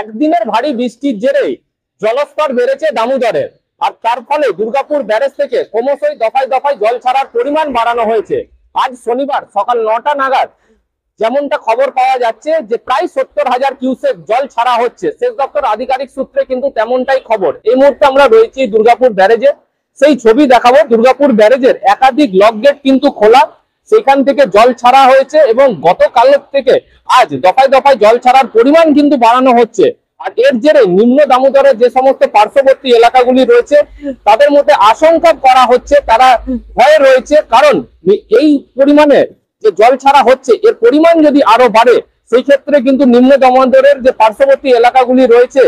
একদিনের ভারী বৃষ্টির জেরে জলস্তর বেড়েছে দামোদরের, আর তার ফলে দুর্গাপুর ব্যারেজ থেকে ক্রমশই দফায় দফায় জল ছাড়ার পরিমাণ বাড়ানো হয়েছে। আজ শনিবার সকাল 9টা নাগাদ যেমনটা খবর পাওয়া যাচ্ছে যে প্রায় 70,000 কিউসেক জল ছাড়া হচ্ছে। সেচ দপ্তর আধিকারিক সূত্রে কিন্তু তেমনটাই খবর। এই মুহূর্তে আমরা রয়েছি দুর্গাপুর ব্যারেজে, সেই ছবি দেখাবো। দুর্গাপুর ব্যারেজের একাধিক লক গেট কিন্তু খোলা, সেখান থেকে জল ছাড়া হয়েছে এবং গতকাল থেকে আজ দফায় দফায় জল ছাড়ার পরিমাণ কিন্তু বাড়ানো হচ্ছে। আর এর জেরে নিম্ন দামোদরের যে সমস্ত পার্শ্ববর্তী এলাকাগুলি রয়েছে তাদের মধ্যে আশঙ্কা করা হচ্ছে, তারা ভয়ে রয়েছে, কারণ এই পরিমাণে যে জল ছাড়া হচ্ছে এর পরিমাণ যদি আরো বাড়ে সেই ক্ষেত্রে কিন্তু নিম্ন দামোদরের যে পার্শ্ববর্তী এলাকাগুলি রয়েছে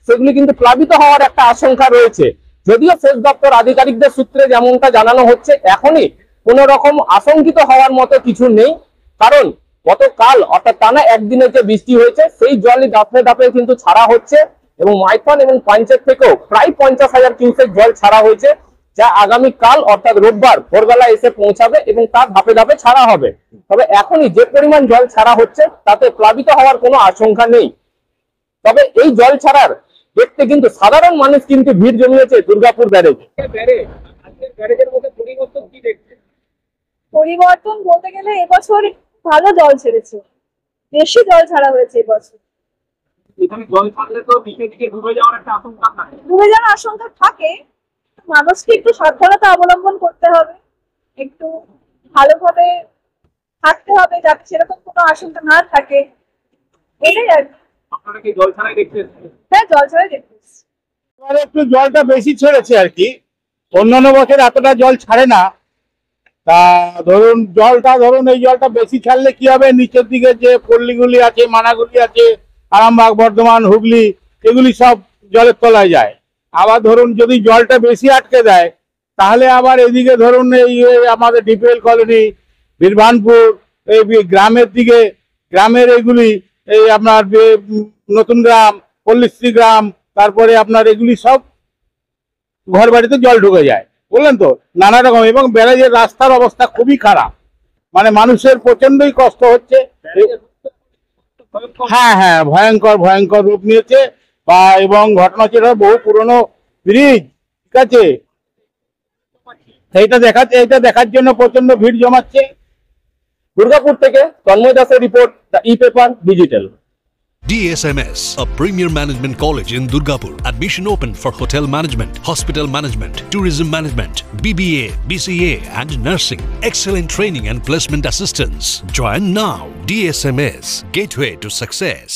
সেগুলি কিন্তু প্লাবিত হওয়ার একটা আশঙ্কা রয়েছে। যদিও সেচ দপ্তর আধিকারিকদের সূত্রে যেমনটা জানানো হচ্ছে এখনই কোন রকম আশঙ্কিত হওয়ার মতো কিছু নেই, কারণ গতকাল অর্থাৎ টানা একদিনে যে বৃষ্টি হয়েছে সেই জলই ধাপে ধাপে কিন্তু ছাড়া হচ্ছে এবং মাইথন এবং পাঞ্চেত থেকেও প্রায় 50,000 কিউসেক জল ছাড়া হয়েছে, যা আগামীকাল অর্থাৎ রোববার ভোরবেলা এসে পৌঁছাবে এবং তার ধাপে ধাপে ছাড়া হবে। তবে এখনই যে পরিমাণ জল ছাড়া হচ্ছে তাতে প্লাবিত হওয়ার কোনো আশঙ্কা নেই। তবে এই জল ছাড়ার দেখতে কিন্তু সাধারণ মানুষ কিন্তু ভিড় জমিয়েছে দুর্গাপুর ব্যারেজে। পরিবর্তন বলতে গেলে এবছর ভালো জল ছেড়েছে, বেশি জল ছাড়া হয়েছে এবছর। ডুবে যাওয়ার আশঙ্কা থাকে, মানুষকে একটু সাবধানতা অবলম্বন করতে হবে, একটু ভালোভাবে থাকতে হবে যাতে সেরকম কোনো আশঙ্কা না থাকে। এটাই আর কি। হ্যাঁ, জল ছাড়াই দেখতেছি। একটু জলটা বেশি ছেড়েছে আর কি, অন্যান্য বছর এতটা জল ছাড়ে না। তা ধরুন এই জলটা বেশি ছাড়লে কি হবে, নিচের দিকে যে পল্লীগুলি আছে, মানাগুলি আছে, আরামবাগ, বর্ধমান, হুগলি, এগুলি সব জলের তলায় যায়। আবার ধরুন যদি জলটা বেশি আটকে দেয় তাহলে আবার এদিকে ধরুন এই আমাদের ডিপিএল কলোনি, বীরভানপুর, এই গ্রামের দিকে, গ্রামের এগুলি, এই আপনার নতুন গ্রাম, পল্লীশ্রী গ্রাম, তারপরে আপনার এগুলি সব ঘর বাড়িতে জল ঢুকে যায়, বললেন তো, নানা রকম। এবং ব্যারেজের রাস্তার অবস্থা খুবই খারাপ, মানে মানুষের প্রচন্ডই কষ্ট হচ্ছে। হ্যাঁ, ভয়ঙ্কর রূপ নিয়েছে। এবং ঘটনা হচ্ছে বহু পুরনো ব্রিজ, ঠিক আছে, এইটা দেখার জন্য প্রচন্ড ভিড় জমাচ্ছে। দুর্গাপুর থেকে তন্ময় দাসের report, the e-paper digital. DSMS, a premier management college in Durgapur. Admission open for hotel management, hospital management, tourism management, BBA, BCA and nursing. Excellent training and placement assistance. Join now. DSMS, gateway to success.